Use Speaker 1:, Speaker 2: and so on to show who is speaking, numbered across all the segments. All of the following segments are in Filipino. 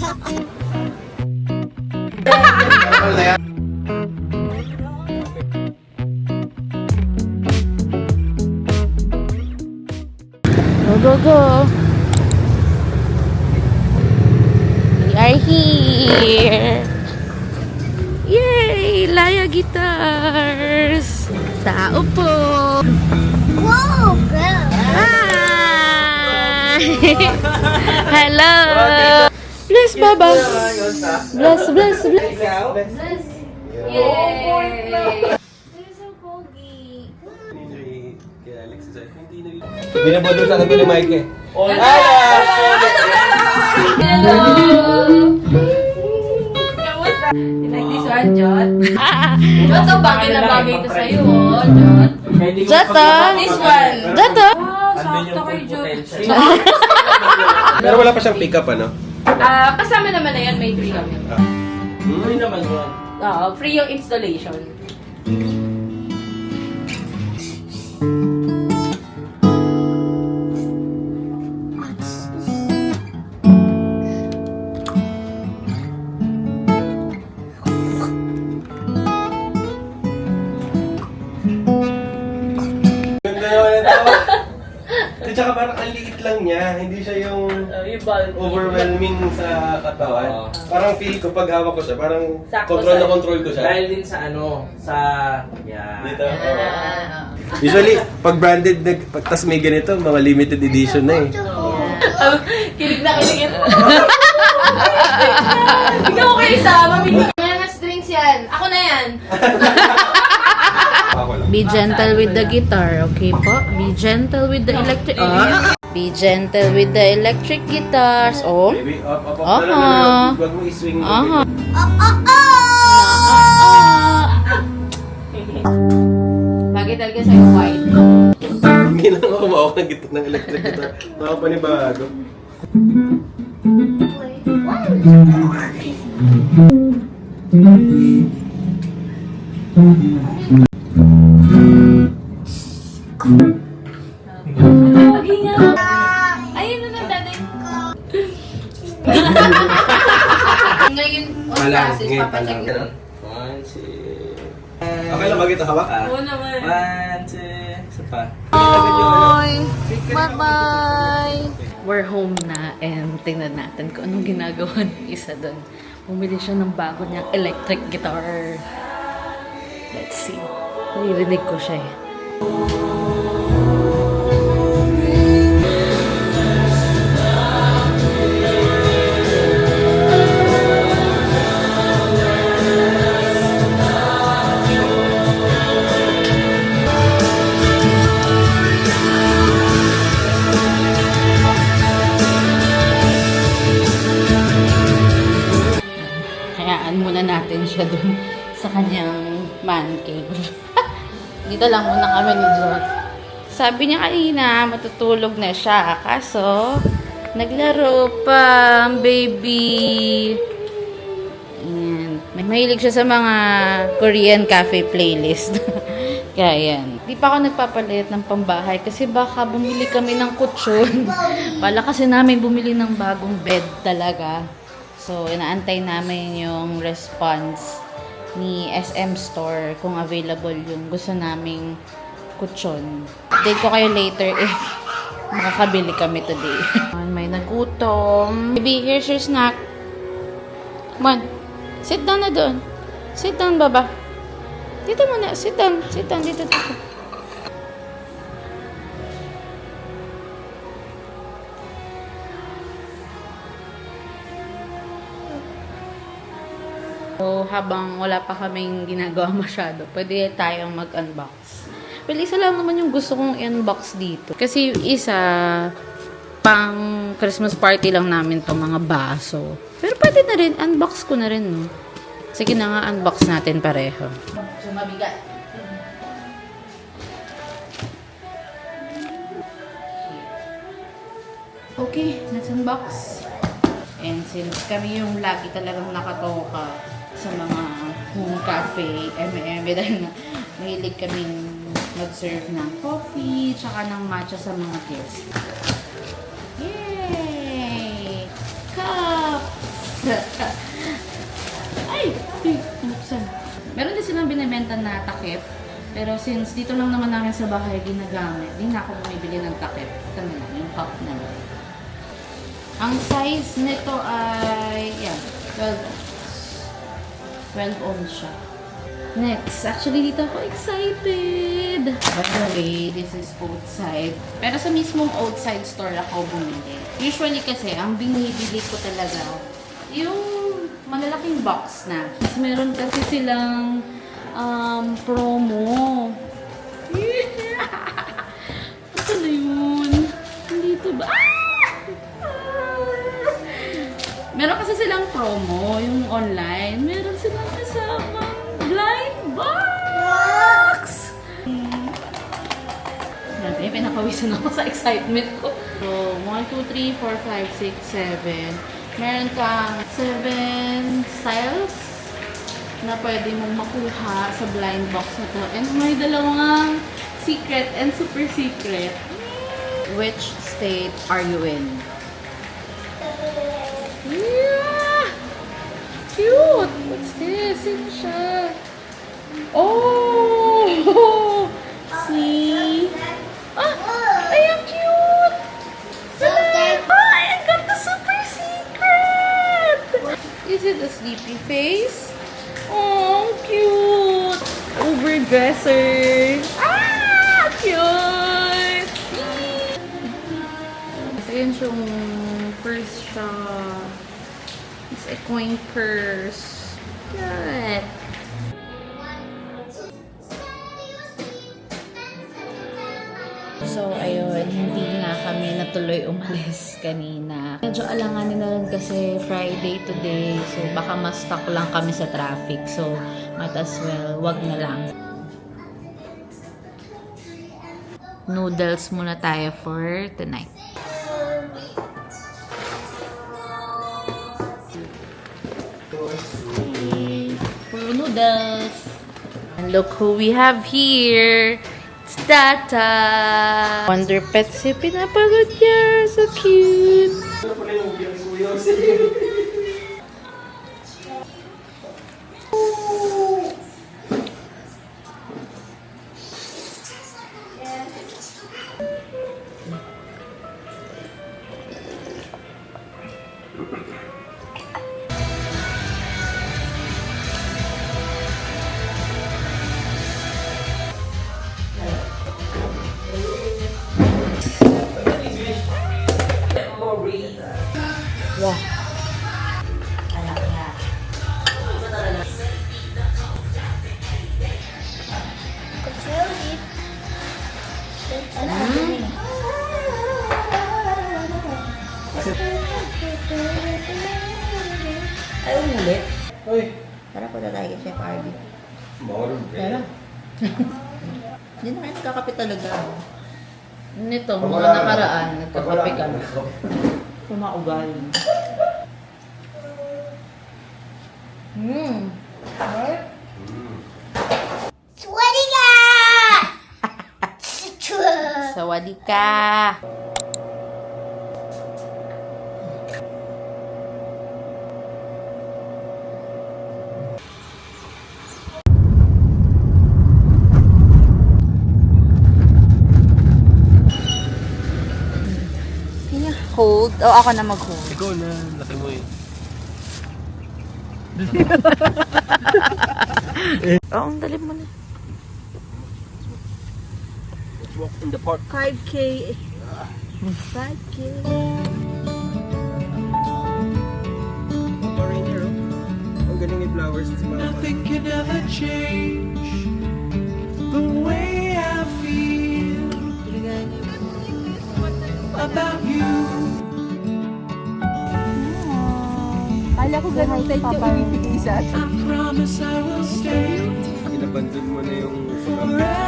Speaker 1: Go, go, go. We are here. Yay! Laya Guitars. Tao po.
Speaker 2: Whoa, girl.
Speaker 1: Hi! Hello! Bless, Baba. Bless, bless, bless. Yay!
Speaker 3: Binabalo sa kanto ni Mike eh.
Speaker 1: Hello! Like this one, Jot? Jot, oh, bagay na bagay ito sa'yo, oh, Jot. Jot, oh. This one. Jot, oh. Wow, sakto kay Jot.
Speaker 3: Pero wala pa siyang pick-up, ano?
Speaker 1: Kasama naman na yan, may free kami.
Speaker 3: Free naman yun.
Speaker 1: Oo, free yung installation.
Speaker 3: Tsaka parang ang liit lang niya, hindi siya yung overwhelming sa katawan. Parang feel ko pag hawak ko siya, parang
Speaker 1: Sakto
Speaker 3: control na
Speaker 1: sa'yo.
Speaker 3: control ko siya.
Speaker 4: Dahil din sa ano, sa... Yeah.
Speaker 3: Dito. Usually, pag branded, tas may ganito, mga limited edition na eh.
Speaker 1: Kilig na kilig ito. Ikaw kayo sa mamigay. Mga strings yan. Ako na yan. Be gentle with the guitar, okay po? Be gentle with the electric... Be gentle with the electric guitars. Oh.
Speaker 3: Baby, up na lang. Huwag mo i-swing mo.
Speaker 1: Bagay talaga sa'yo, white.
Speaker 3: Hindi na ako kumawak ng guitar ng electric guitar. Makapanibago.
Speaker 1: Ayun na nanay. Ngayon, on classes, papacheck yun.
Speaker 4: One, two...
Speaker 3: Okay lang ba ito hawak?
Speaker 1: Oo naman.
Speaker 4: One, two... Isa pa.
Speaker 1: Bye! Bye-bye! We're home na and tingnan natin kung anong ginagawa ng isa doon. Bumili siya ng bago niyang electric guitar. Let's see. Naririnig ko siya eh. Hayaan muna natin siya dun sa kanyang man cave. Dito lang muna kami ni Jot. Sabi niya kanina, matutulog na siya. Kaso, naglaro pa ang baby. Ayan. Mahilig siya sa mga Korean cafe playlist. Kaya yan. Di pa ako nagpapalit ng pambahay kasi baka bumili kami ng kutsyon. Pala kasi namin bumili ng bagong bed talaga. So, inaantay namin yung response ni SM Store kung available yung gusto naming kutsyon. Update ko kayo later if makakabili kami today. May nagutom. Baby, here's your snack. Come on. Sit down na doon. Sit down, baba. Dito muna. Sit down. Sit down. Dito. So, habang wala pa kaming ginagawa masyado, pwede tayong mag-unbox. Well, isa lang naman yung gusto kong i-unbox dito. Kasi isa, pang Christmas party lang namin to mga baso. Pero pwede na rin, unbox ko na rin, no? Sige na nga, unbox natin pareho. So, mabigat. Okay, let's unbox. And since kami yung lagi talagang nakatoka sa mga home cafe, dahil na mahilig kaming mag-serve ng coffee, tsaka ng matcha sa mga guests. Yay! Cups! na takip. Pero since dito lang naman namin sa bahay ginagamit, hindi na ako bumibili ng takip. Ito na lang, yung cup na lang. Ang size nito ay, yan, 12 ounce. 12 ounce siya. Next, actually dito ako excited. By the way, this is outside. Pero sa mismong outside store ako bumili. Usually kasi, ang binibili ko talaga, yung malalaking box na. Tapos meron kasi silang promo. Ito na yun. Dito ba? Meron kasi silang promo, yung online. Meron silang kasamang blind box! Grabe, pinakawisan ako sa excitement ko. So, 1, 2, 3, 4, 5, 6, 7. Meron kang 7 styles na pwede mong makuha sa blind box na to. And may dalawang secret and super secret. Which state are you in? Yeah! Cute! What's this? Sino siya? Oh! See? Ah! Ay, ang cute! Ay, I got the super secret! Is it a sleepy face? Oh, cute! Overdresser! Ah! Cute! Ito yun yung purse siya. It's a coin purse. Good. So, ayun, hindi nga kami natuloy umalis kanina. Medyo alanganin na rin kasi Friday today. So, baka ma-stuck lang kami sa traffic. So, might as well, wag na lang. Noodles muna tayo for tonight. Puro noodles. And look who we have here. It's Tata. Wonder Pets si pinapagod niya. So cute.
Speaker 3: Ano pala yung ubi ang kuya?
Speaker 1: Wow.
Speaker 5: Ay, umulit.
Speaker 3: Uy!
Speaker 5: Tara, punta tayo kay Chef Arby.
Speaker 3: Mahulog
Speaker 5: Tara. Hindi na kayo nagkakape talaga.
Speaker 1: Nito, mga nakaraan, nagkakape kami.
Speaker 5: Kumaugali.
Speaker 2: Sweaty ka!
Speaker 1: Sawadee ka! Hold? O ako na mag-hold?
Speaker 3: Ikaw na, laki mo eh.
Speaker 1: Oo, ang dali mo na.
Speaker 3: Let's walk in the park.
Speaker 5: 5K. 5K.
Speaker 3: Mariner, oh. Ang galing may flowers sa mga
Speaker 6: Nothing can ever change the way I feel about you.
Speaker 5: Kala ko ganun tayo yung umipit-isat.
Speaker 6: I promise I will stay
Speaker 3: Inabandon mo na yung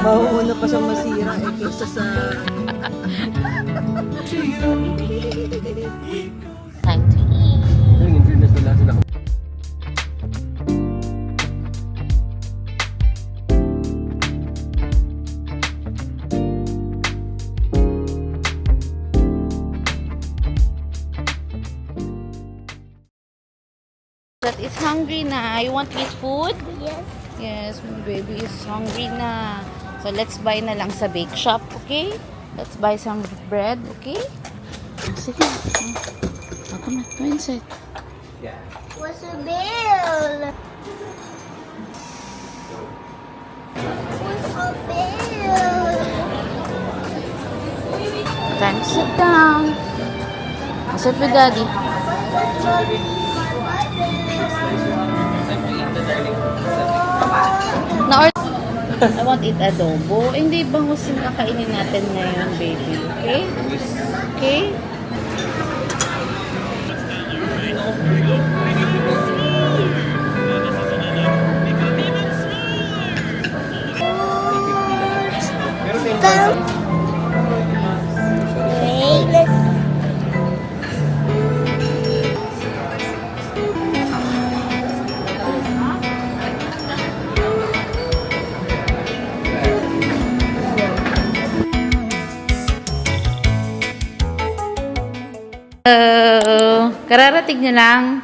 Speaker 5: Mauuna pa siyang masira kaysa sa...
Speaker 6: to you.
Speaker 1: Time to eat.
Speaker 3: yung internet wala sila.
Speaker 1: That is hungry na. You want to eat food?
Speaker 2: Yes.
Speaker 1: Yes, my baby is hungry na. So, let's buy na lang sa bake shop, okay? Let's buy some bread, okay? Sige. Oh, come on. Go inside.
Speaker 4: Yeah.
Speaker 2: What's the bill? What's the bill?
Speaker 1: Time to sit down. Sit with daddy. I want eat adobo. Hindi bangus yung kakainin natin ngayon, baby. Okay? Okay?
Speaker 3: Pero 10,000.
Speaker 2: Okay, let's
Speaker 1: Kararating niya lang.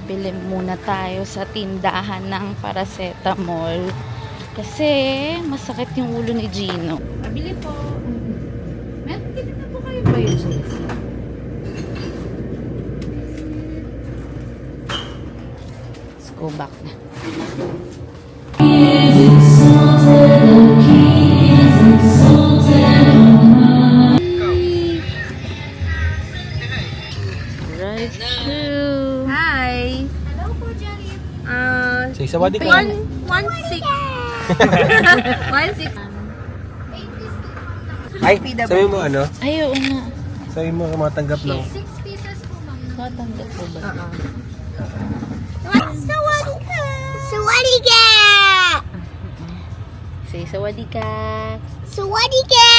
Speaker 1: Bili muna tayo sa tindahan ng paracetamol. Kasi masakit yung ulo ni Gino. Bili po. Meron din na po kayo ba yung JC? Let's go back na. Right through.
Speaker 5: Hi!
Speaker 3: Say sawadee ka.
Speaker 5: 1-6. 1-6.
Speaker 3: Ay, sabi mo ano?
Speaker 1: Ay, oo na.
Speaker 3: Sabi mo matanggap ng...
Speaker 1: Matanggap ko ba?
Speaker 2: Sawadika! Sawadika!
Speaker 1: Say sawadika.
Speaker 2: Sawadika!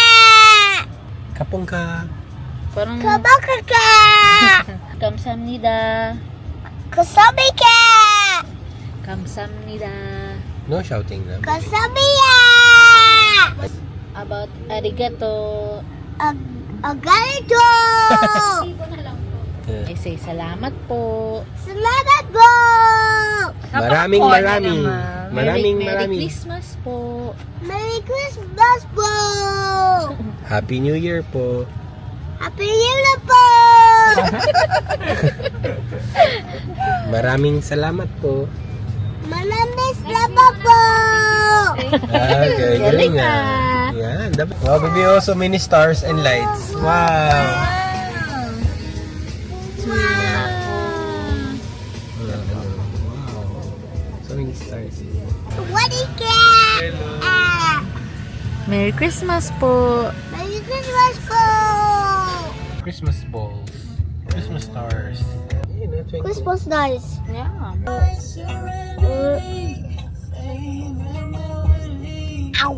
Speaker 3: Kapong ka.
Speaker 1: Parang
Speaker 2: Kabakaka!
Speaker 1: kamsamnida.
Speaker 2: Kasabika!
Speaker 1: Kamsamnida.
Speaker 3: No shouting na.
Speaker 2: Kasabiya!
Speaker 1: About arigato.
Speaker 2: Agalito!
Speaker 1: I say salamat po.
Speaker 2: Salamat po!
Speaker 3: Maraming
Speaker 1: Merry
Speaker 3: maraming.
Speaker 1: Christmas po.
Speaker 2: Merry Christmas po!
Speaker 3: Happy New Year po.
Speaker 2: Happy New Year po!
Speaker 3: Maraming salamat po.
Speaker 2: Maraming salamat po!
Speaker 3: Okay, galing nga. Yan. Wow, baby, oh, so many stars and lights. Wow. Wow. So many stars.
Speaker 2: Sawadika!
Speaker 1: Merry Christmas po.
Speaker 2: Merry Christmas po!
Speaker 3: Christmas balls. Christmas stars.
Speaker 2: Christmas nice.
Speaker 1: Yeah.
Speaker 2: Ow!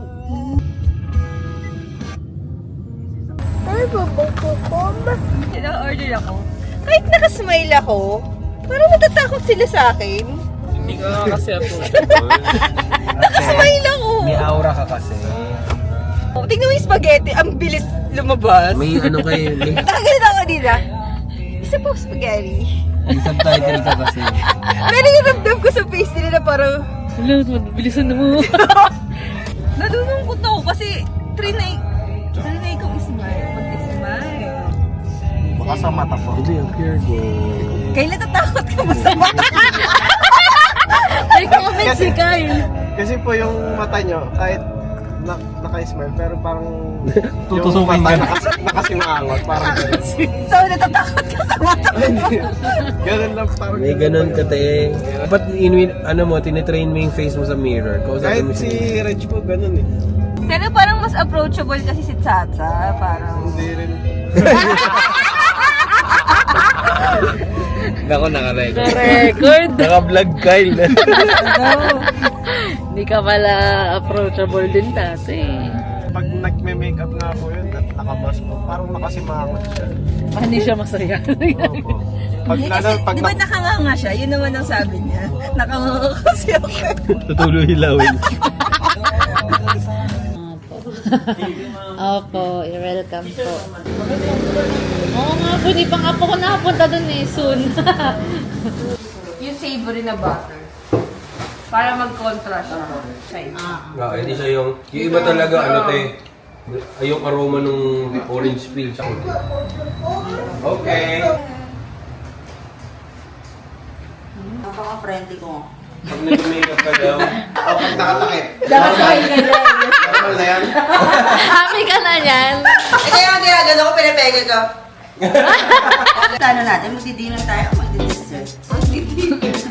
Speaker 2: Ay, babakukom.
Speaker 5: Order ako. Kahit nakasmile ako, parang natatakot sila sa akin.
Speaker 4: Hindi ka kasi ako.
Speaker 5: Nakasmile ako.
Speaker 3: May aura ka kasi.
Speaker 5: Oh, tingnan mo yung spaghetti, ang bilis lumabas.
Speaker 3: May ano kayo, may
Speaker 5: Nakakita ako nila. Isa po spaghetti.
Speaker 3: subtitle ka kasi.
Speaker 5: Pero yung ramdam ko sa face nila na parang,
Speaker 1: Bilisan na mo.
Speaker 5: nalulungkot ako kasi trinay kong ismile. Mag-ismile.
Speaker 3: Baka sa mata ko. Hindi, ang pure gold.
Speaker 5: Kaya natatakot ka ba sa mata?
Speaker 1: May comment si Kyle.
Speaker 3: Kasi po yung mata nyo, kahit naka-smile, pero parang
Speaker 4: Tutusukin ka.
Speaker 3: nakasimangot, parang gano'n.
Speaker 5: So, natatakot ka sa mata.
Speaker 3: Ganun lang, parang may ganun ka, te. Ba't tinitrain mo yung face mo sa mirror? Kahit si Reg po, ganun eh.
Speaker 5: Pero parang mas approachable kasi si Chacha. Parang,
Speaker 3: Hindi rin.
Speaker 4: Ako naka-record.
Speaker 1: Record.
Speaker 3: Naka-vlog Kyle.
Speaker 1: Hindi ka pala approachable din dati.
Speaker 3: Pag nag-makeup nga po yun, at nakamas po, parang nakasimangot siya.
Speaker 1: Hindi siya masaya.
Speaker 3: Opo. Pag
Speaker 5: di ba nakanganga siya? Yun naman ang sabi niya. Nakanganga kasi ako.
Speaker 3: tutuloy hilawin.
Speaker 1: Opo, you're welcome po. Oo nga po, di pa nga po ako nakapunta dun eh, soon.
Speaker 5: Yung savory na butter. Para mag-contrast siya.
Speaker 3: Hindi siya yung iba talaga, ano te, yung aroma ng orange peel. Okay.
Speaker 5: Napaka-friendly ko.
Speaker 3: Pag nag-makeup ka daw, pag nakatakip. Normal na yan.
Speaker 1: Happy ka na yan.
Speaker 5: Kaya ang ginagano ko, pinapega ko. Ano natin, magdi-dinner tayo o magdi-dessert? Magdi-dinner.